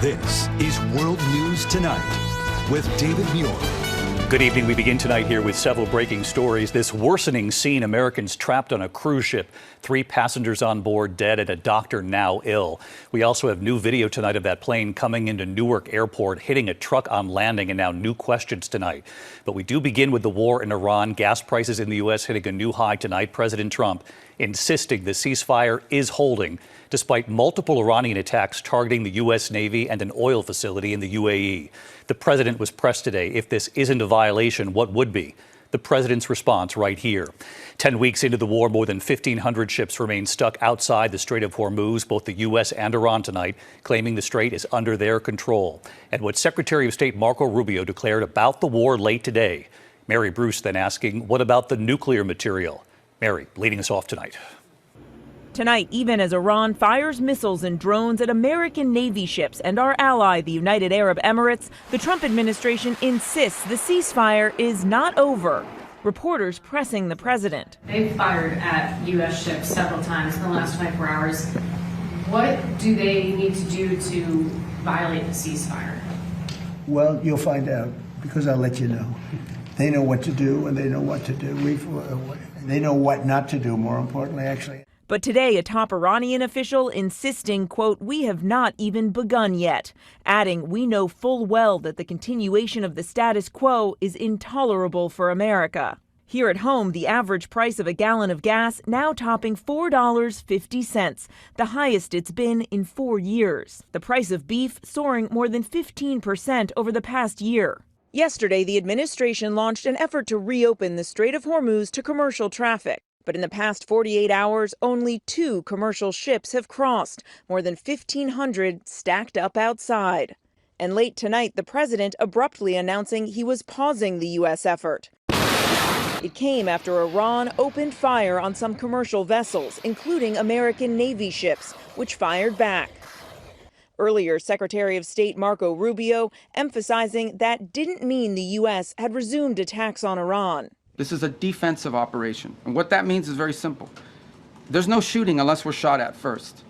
This is World News Tonight with David Muir. Good evening. We begin tonight here with several breaking stories. This worsening scene, Americans trapped on a cruise ship, 3 passengers on board dead and a doctor now ill. We also have new video tonight of that plane coming into Newark Airport, hitting a truck on landing, and now new questions tonight. But we do begin with the war in Iran. Gas prices in the U.S. hitting a new high tonight. President Trump insisting the ceasefire is holding, despite multiple Iranian attacks targeting the U.S. Navy and an oil facility in the UAE. The president was pressed today. If this isn't a violation, what would be? The president's response right here. 10 weeks into the war, more than 1,500 ships remain stuck outside the Strait of Hormuz, both the U.S. and Iran tonight, claiming the strait is under their control. And what Secretary of State Marco Rubio declared about the war late today. Mary Bruce then asking, what about the nuclear material? Mary, leading us off tonight. Tonight, even as Iran fires missiles and drones at American Navy ships and our ally, the United Arab Emirates, the Trump administration insists the ceasefire is not over. Reporters pressing the president. They've fired at U.S. ships several times in the last 24 hours. What do they need to do to violate the ceasefire? Well, you'll find out, because I'll let you know. They know what to do, and they know what to do. They know what not to do, more importantly, actually. But today, a top Iranian official insisting, quote, we have not even begun yet, adding, we know full well that the continuation of the status quo is intolerable for America. Here at home, the average price of a gallon of gas now topping $4.50, the highest it's been in 4 years. The price of beef soaring more than 15% over the past year. Yesterday, the administration launched an effort to reopen the Strait of Hormuz to commercial traffic. But in the past 48 hours, only 2 commercial ships have crossed, more than 1,500 stacked up outside. And late tonight, the president abruptly announcing he was pausing the U.S. effort. It came after Iran opened fire on some commercial vessels, including American Navy ships, which fired back. Earlier, Secretary of State Marco Rubio emphasizing that didn't mean the U.S. had resumed attacks on Iran. This is a defensive operation. And what that means is very simple. There's no shooting unless we're shot at first.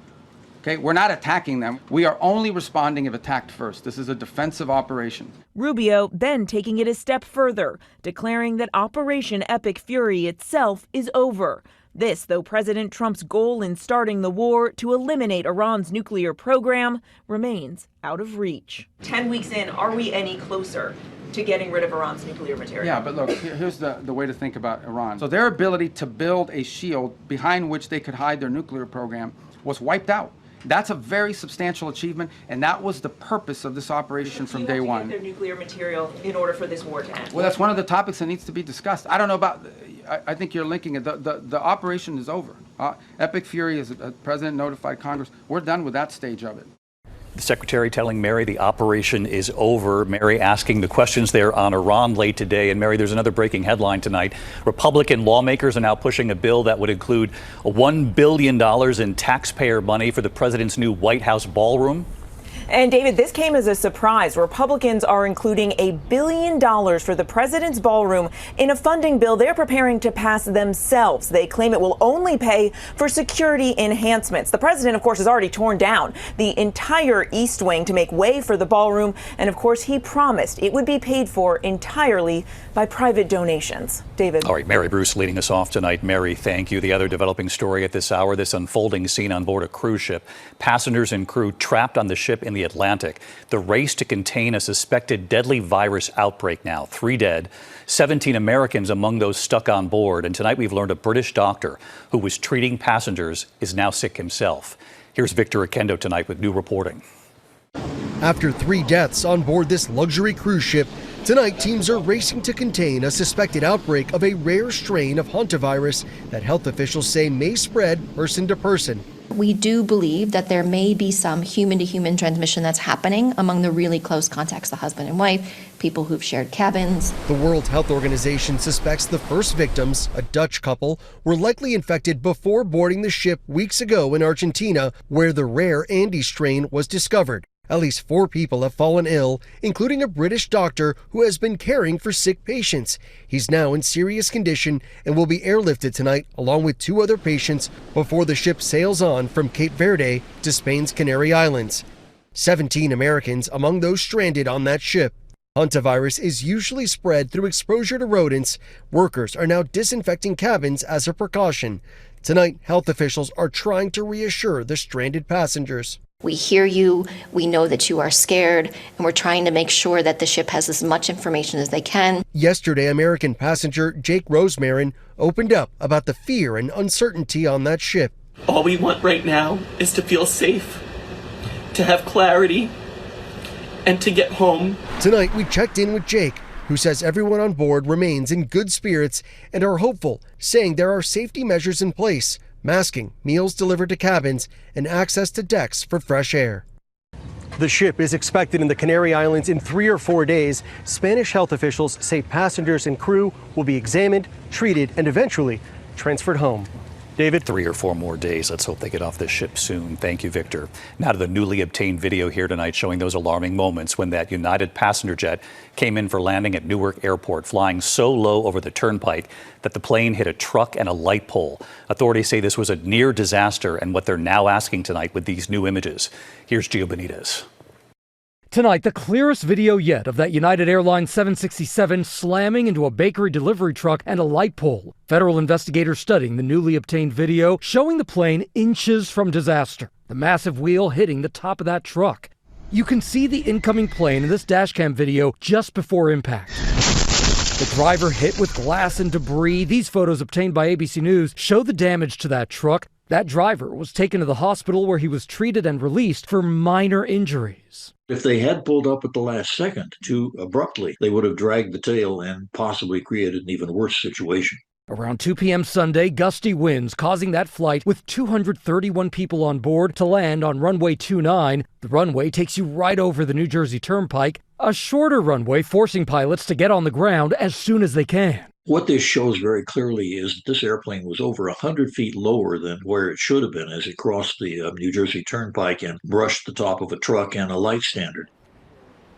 Okay? We're not attacking them. We are only responding if attacked first. This is a defensive operation. Rubio then taking it a step further, declaring that Operation Epic Fury itself is over. This, though President Trump's goal in starting the war to eliminate Iran's nuclear program remains out of reach. 10 weeks in, are we any closer to getting rid of Iran's nuclear material? Yeah, but look, here's the way to think about Iran. So their ability to build a shield behind which they could hide their nuclear program was wiped out. That's a very substantial achievement, and that was the purpose of this operation from day one. Get their nuclear material in order for this war to end. Well, that's one of the topics that needs to be discussed. I don't know about, I think you're linking it. The operation is over. Epic Fury, as the president notified Congress, we're done with that stage of it. The secretary telling Mary the operation is over. Mary asking the questions there on Iran late today. And Mary, there's another breaking headline tonight. Republican lawmakers are now pushing a bill that would include $1 billion in taxpayer money for the president's new White House ballroom. And David, this came as a surprise. Republicans are including $1 billion for the president's ballroom in a funding bill they're preparing to pass themselves. They claim it will only pay for security enhancements. The president, of course, has already torn down the entire East Wing to make way for the ballroom. And of course, he promised it would be paid for entirely by private donations. David. All right, Mary Bruce leading us off tonight. Mary, thank you. The other developing story at this hour, this unfolding scene on board a cruise ship. Passengers and crew trapped on the ship in the Atlantic. The race to contain a suspected deadly virus outbreak now. 3 dead, 17 Americans among those stuck on board. And tonight we've learned a British doctor who was treating passengers is now sick himself. Here's Victor Akendo tonight with new reporting. After 3 deaths on board this luxury cruise ship, tonight teams are racing to contain a suspected outbreak of a rare strain of hantavirus that health officials say may spread person to person. We do believe that there may be some human-to-human transmission that's happening among the really close contacts, the husband and wife, people who've shared cabins. The World Health Organization suspects the first victims, a Dutch couple, were likely infected before boarding the ship weeks ago in Argentina, where the rare Andes strain was discovered. At least 4 people have fallen ill, including a British doctor who has been caring for sick patients. He's now in serious condition and will be airlifted tonight along with 2 other patients before the ship sails on from Cape Verde to Spain's Canary Islands. 17 Americans among those stranded on that ship. Hantavirus is usually spread through exposure to rodents. Workers are now disinfecting cabins as a precaution. Tonight, health officials are trying to reassure the stranded passengers. We hear you, we know that you are scared, and we're trying to make sure that the ship has as much information as they can. Yesterday, American passenger Jake Rosemarin opened up about the fear and uncertainty on that ship. All we want right now is to feel safe, to have clarity, and to get home. Tonight, we checked in with Jake, who says everyone on board remains in good spirits and are hopeful, saying there are safety measures in place, masking, meals delivered to cabins, and access to decks for fresh air. The ship is expected in the Canary Islands in 3 or 4 days. Spanish health officials say passengers and crew will be examined, treated, and eventually transferred home. David? 3 or 4 more days. Let's hope they get off this ship soon. Thank you, Victor. Now to the newly obtained video here tonight showing those alarming moments when that United passenger jet came in for landing at Newark Airport, flying so low over the turnpike that the plane hit a truck and a light pole. Authorities say this was a near disaster and what they're now asking tonight with these new images. Here's Gio Benitez. Tonight, the clearest video yet of that United Airlines 767 slamming into a bakery delivery truck and a light pole. Federal investigators studying the newly obtained video showing the plane inches from disaster. The massive wheel hitting the top of that truck. You can see the incoming plane in this dashcam video just before impact. The driver hit with glass and debris. These photos obtained by ABC News show the damage to that truck. That driver was taken to the hospital where he was treated and released for minor injuries. If they had pulled up at the last second too abruptly, they would have dragged the tail and possibly created an even worse situation. Around 2 p.m. Sunday, gusty winds causing that flight with 231 people on board to land on runway 29. The runway takes you right over the New Jersey Turnpike, a shorter runway forcing pilots to get on the ground as soon as they can. What this shows very clearly is that this airplane was over 100 feet lower than where it should have been as it crossed the New Jersey Turnpike and brushed the top of a truck and a light standard.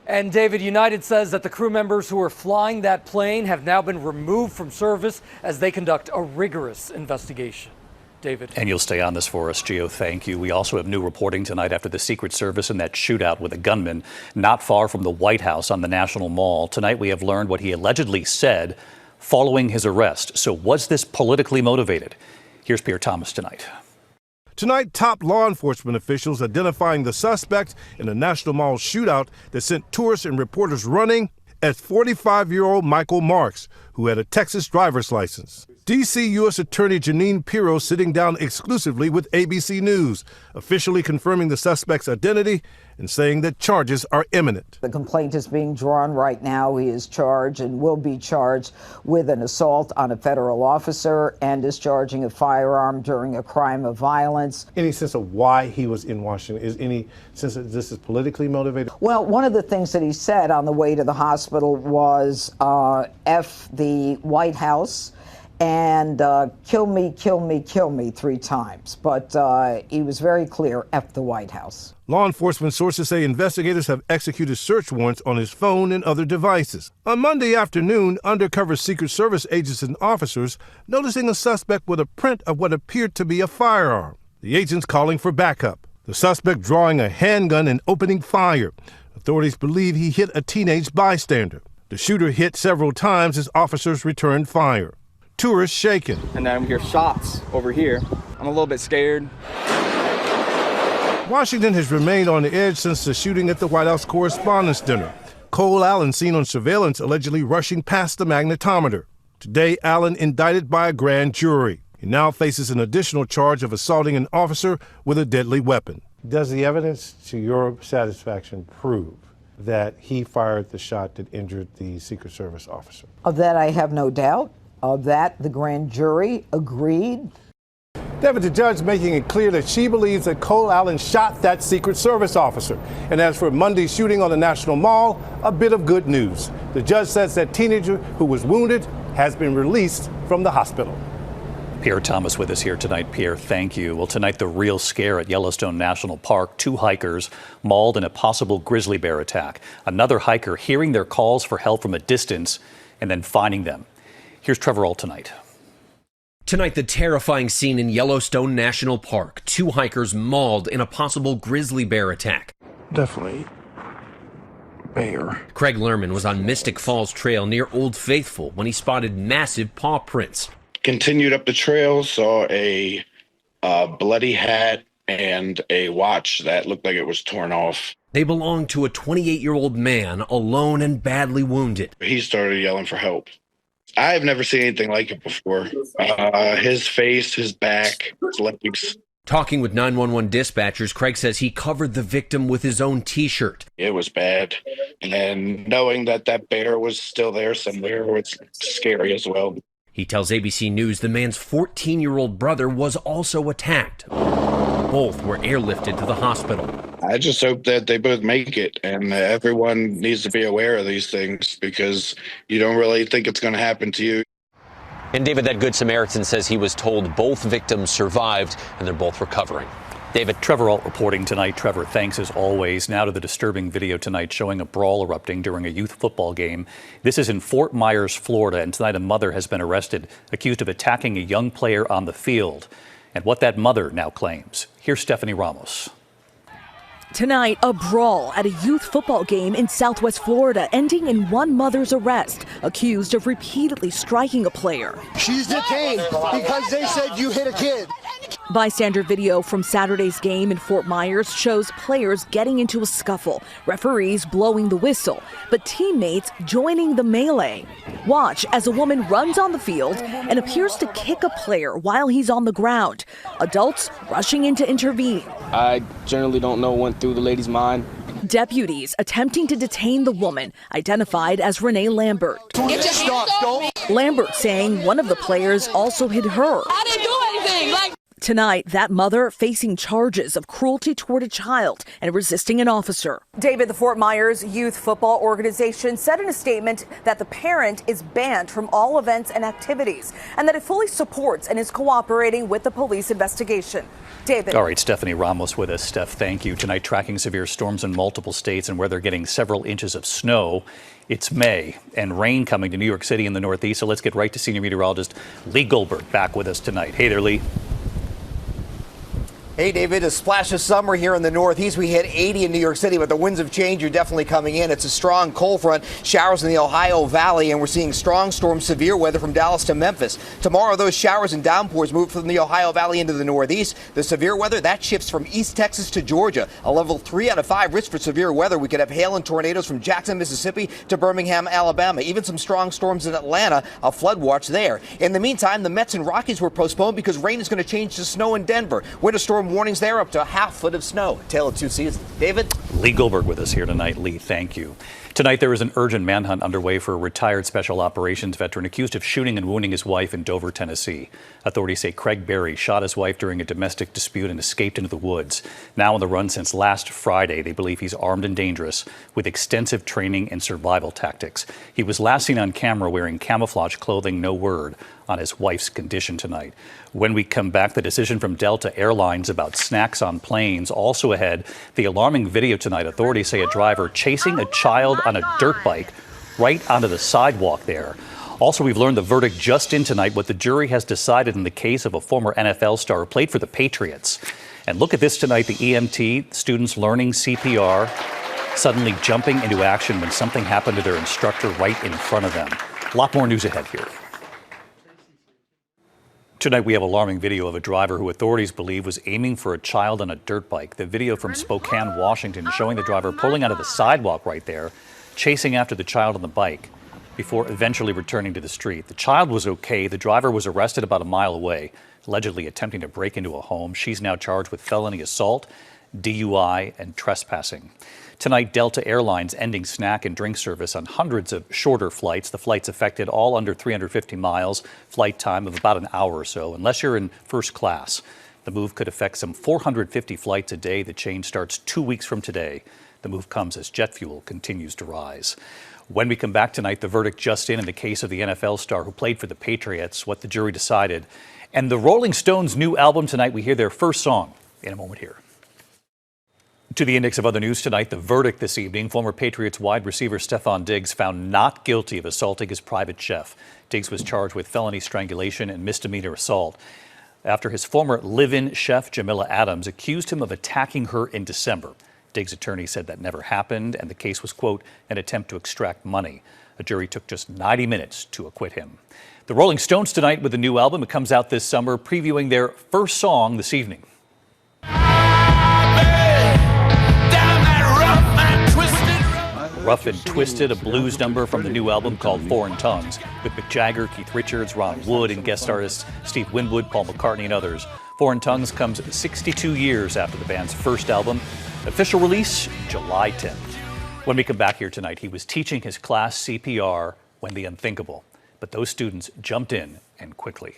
And David, United says that the crew members who were flying that plane have now been removed from service as they conduct a rigorous investigation. David. And you'll stay on this for us, Gio. Thank you. We also have new reporting tonight after the Secret Service and that shootout with a gunman not far from the White House on the National Mall. Tonight we have learned what he allegedly said following his arrest. So was this politically motivated? Here's Pierre Thomas tonight. Tonight, top law enforcement officials identifying the suspect in the National Mall shootout that sent tourists and reporters running as 45-year-old Michael Marks, who had a Texas driver's license. D.C. U.S. Attorney Jeanine Pirro sitting down exclusively with ABC News, officially confirming the suspect's identity and saying that charges are imminent. The complaint is being drawn right now. He is charged and will be charged with an assault on a federal officer and discharging a firearm during a crime of violence. Any sense of why he was in Washington? Is any sense that this is politically motivated? Well, one of the things that he said on the way to the hospital was F the White House and kill me, kill me, kill me 3 times. But he was very clear, F the White House. Law enforcement sources say investigators have executed search warrants on his phone and other devices. On Monday afternoon, undercover Secret Service agents and officers noticing a suspect with a print of what appeared to be a firearm. The agents calling for backup. The suspect drawing a handgun and opening fire. Authorities believe he hit a teenage bystander. The shooter hit several times as officers returned fire. Tourists shaken. And then we hear shots over here. I'm a little bit scared. Washington has remained on the edge since the shooting at the White House Correspondents' Dinner. Cole Allen seen on surveillance allegedly rushing past the magnetometer. Today, Allen indicted by a grand jury. He now faces an additional charge of assaulting an officer with a deadly weapon. Does the evidence, to your satisfaction, prove that he fired the shot that injured the Secret Service officer? Of that, I have no doubt. Of that, the grand jury agreed. David, the judge making it clear that she believes that Cole Allen shot that Secret Service officer. And as for Monday's shooting on the National Mall, a bit of good news. The judge says that teenager who was wounded has been released from the hospital. Pierre Thomas with us here tonight. Pierre, thank you. Well, tonight, the real scare at Yellowstone National Park. 2 hikers mauled in a possible grizzly bear attack. Another hiker hearing their calls for help from a distance and then finding them. Here's Trevor Ault tonight. Tonight, the terrifying scene in Yellowstone National Park. 2 hikers mauled in a possible grizzly bear attack. definitely bear. Craig Lerman was on Mystic Falls Trail near Old Faithful when he spotted massive paw prints. Continued up the trail, saw a bloody hat and a watch that looked like it was torn off. They belonged to a 28-year-old man, alone and badly wounded. He started yelling for help. I have never seen anything like it before. His face, his back, his legs. Talking with 911 dispatchers, Craig says he covered the victim with his own T-shirt. It was bad. And knowing that that bear was still there somewhere was scary as well. He tells ABC News the man's 14-year-old brother was also attacked. Both were airlifted to the hospital. I just hope that they both make it, and everyone needs to be aware of these things because you don't really think it's going to happen to you. And David, that Good Samaritan says he was told both victims survived and they're both recovering. David. Trevor Alt reporting tonight. Trevor, thanks as always. Now to the disturbing video tonight showing a brawl erupting during a youth football game. This is in Fort Myers, Florida, and tonight a mother has been arrested, accused of attacking a young player on the field. And what that mother now claims. Here's Stephanie Ramos. Tonight, a brawl at a youth football game in Southwest Florida, ending in one mother's arrest, accused of repeatedly striking a player. She's detained because they said you hit a kid. Bystander video from Saturday's game in Fort Myers shows players getting into a scuffle, referees blowing the whistle, but teammates joining the melee. Watch as a woman runs on the field and appears to kick a player while he's on the ground. Adults rushing in to intervene. I generally don't know what went through the lady's mind. Deputies attempting to detain the woman, identified as Renee Lambert. Get your hands off me. Lambert saying one of the players also hit her. I didn't do anything. Tonight, that mother facing charges of cruelty toward a child and resisting an officer. David, the Fort Myers Youth Football Organization said in a statement that the parent is banned from all events and activities and that it fully supports and is cooperating with the police investigation. David. All right, Stephanie Ramos with us. Steph, thank you. Tonight, tracking severe storms in multiple states and where they're getting several inches of snow. It's May and rain coming to New York City in the Northeast. So let's get right to senior meteorologist Lee Goldberg back with us tonight. Hey there, Lee. Hey, David, a splash of summer here in the Northeast. We hit 80 in New York City, but the winds of change are definitely coming in. It's a strong cold front, showers in the Ohio Valley, and we're seeing strong storm severe weather from Dallas to Memphis. Tomorrow, those showers and downpours move from the Ohio Valley into the Northeast. The severe weather, that shifts from East Texas to Georgia. A level 3 out of 5 risk for severe weather. We could have hail and tornadoes from Jackson, Mississippi to Birmingham, Alabama. Even some strong storms in Atlanta, a flood watch there. In the meantime, the Mets and Rockies were postponed because rain is going to change to snow in Denver. Winter storm warnings there up to a half foot of snow. Tale of two seasons. David? Lee Goldberg with us here tonight. Lee, thank you. Tonight, there is an urgent manhunt underway for a retired special operations veteran accused of shooting and wounding his wife in Dover, Tennessee. Authorities say Craig Berry shot his wife during a domestic dispute and escaped into the woods. Now on the run since last Friday, they believe he's armed and dangerous with extensive training and survival tactics. He was last seen on camera wearing camouflage clothing. No word on his wife's condition tonight. When we come back, the decision from Delta Airlines about snacks on planes. Also ahead, the alarming video tonight. Authorities say a driver chasing a child on a dirt bike right onto the sidewalk there. Also, we've learned the verdict just in tonight, what the jury has decided in the case of a former NFL star who played for the Patriots. And look at this tonight, the EMT, students learning CPR, suddenly jumping into action when something happened to their instructor right in front of them. A lot more news ahead here. Tonight, we have alarming video of a driver who authorities believe was aiming for a child on a dirt bike. The video from Spokane, Washington, showing the driver pulling onto the sidewalk right there, chasing after the child on the bike before eventually returning to the street. The child was okay. The driver was arrested about a mile away, allegedly attempting to break into a home. She's now charged with felony assault, DUI, and trespassing. Tonight, Delta Airlines ending snack and drink service on hundreds of shorter flights. The flights affected all under 350 miles, flight time of about an hour or so, unless you're in first class. The move could affect some 450 flights a day. The change starts 2 weeks from today. The move comes as jet fuel continues to rise. When we come back tonight, the verdict just in the case of the NFL star who played for the Patriots, what the jury decided. And the Rolling Stones' new album tonight, we hear their first song in a moment here. To the index of other news tonight, the verdict this evening. Former Patriots wide receiver Stefon Diggs found not guilty of assaulting his private chef. Diggs was charged with felony strangulation and misdemeanor assault after his former live-in chef, Jamila Adams, accused him of attacking her in December. Diggs' attorney said that never happened, and the case was, quote, an attempt to extract money. A jury took just 90 minutes to acquit him. The Rolling Stones tonight with a new album. It comes out this summer, previewing their first song this evening. Rough and Twisted, a blues number from the new album called Foreign Tongues, with Mick Jagger, Keith Richards, Ron Wood, and guest artists Steve Winwood, Paul McCartney, and others. Foreign Tongues comes 62 years after the band's first album. Official release, July 10th. When we come back here tonight, he was teaching his class CPR when the unthinkable. But those students jumped in, and quickly.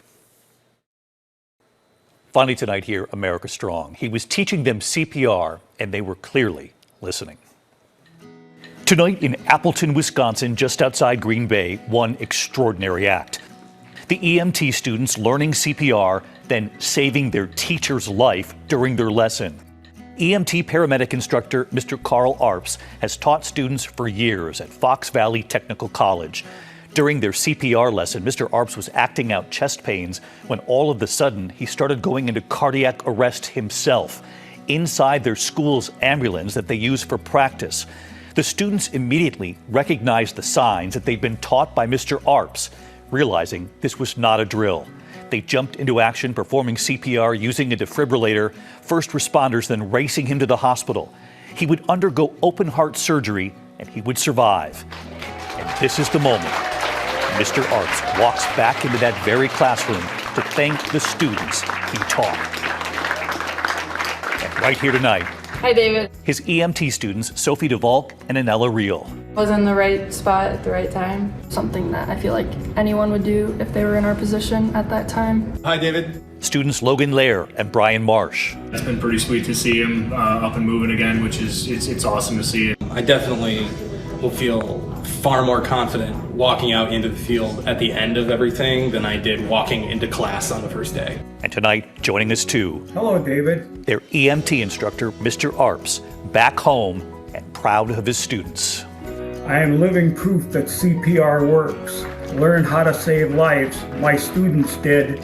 Finally tonight here, America Strong. He was teaching them CPR, and they were clearly listening. Tonight in Appleton, Wisconsin, just outside Green Bay, one extraordinary act. The EMT students learning CPR, then saving their teacher's life during their lesson. EMT paramedic instructor Mr. Carl Arps has taught students for years at Fox Valley Technical College. During their CPR lesson, Mr. Arps was acting out chest pains when all of a sudden he started going into cardiac arrest himself inside their school's ambulance that they use for practice. The students immediately recognized the signs that they'd been taught by Mr. Arps, realizing this was not a drill. They jumped into action, performing CPR using a defibrillator, first responders then racing him to the hospital. He would undergo open heart surgery and he would survive. And this is the moment. Mr. Arps walks back into that very classroom to thank the students he taught. And right here tonight, hi, David. His EMT students, Sophie DeValk and Anella Reel. I was in the right spot at the right time. Something that I feel like anyone would do if they were in our position at that time. Hi, David. Students Logan Lair and Brian Marsh. It's been pretty sweet to see him up and moving again, which is it's awesome to see. I definitely will feel far more confident walking out into the field at the end of everything than I did walking into class on the first day. And tonight, joining us too. Hello, David. Their EMT instructor, Mr. Arps, back home and proud of his students. I am living proof that CPR works. Learned how to save lives. My students did,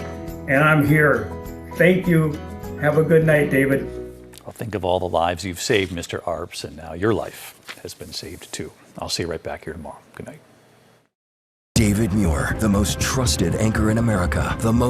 and I'm here. Thank you. Have a good night, David. I'll think of all the lives you've saved, Mr. Arps, and now your life has been saved too. I'll see you right back here tomorrow. Good night. David Muir, the most trusted anchor in America, the most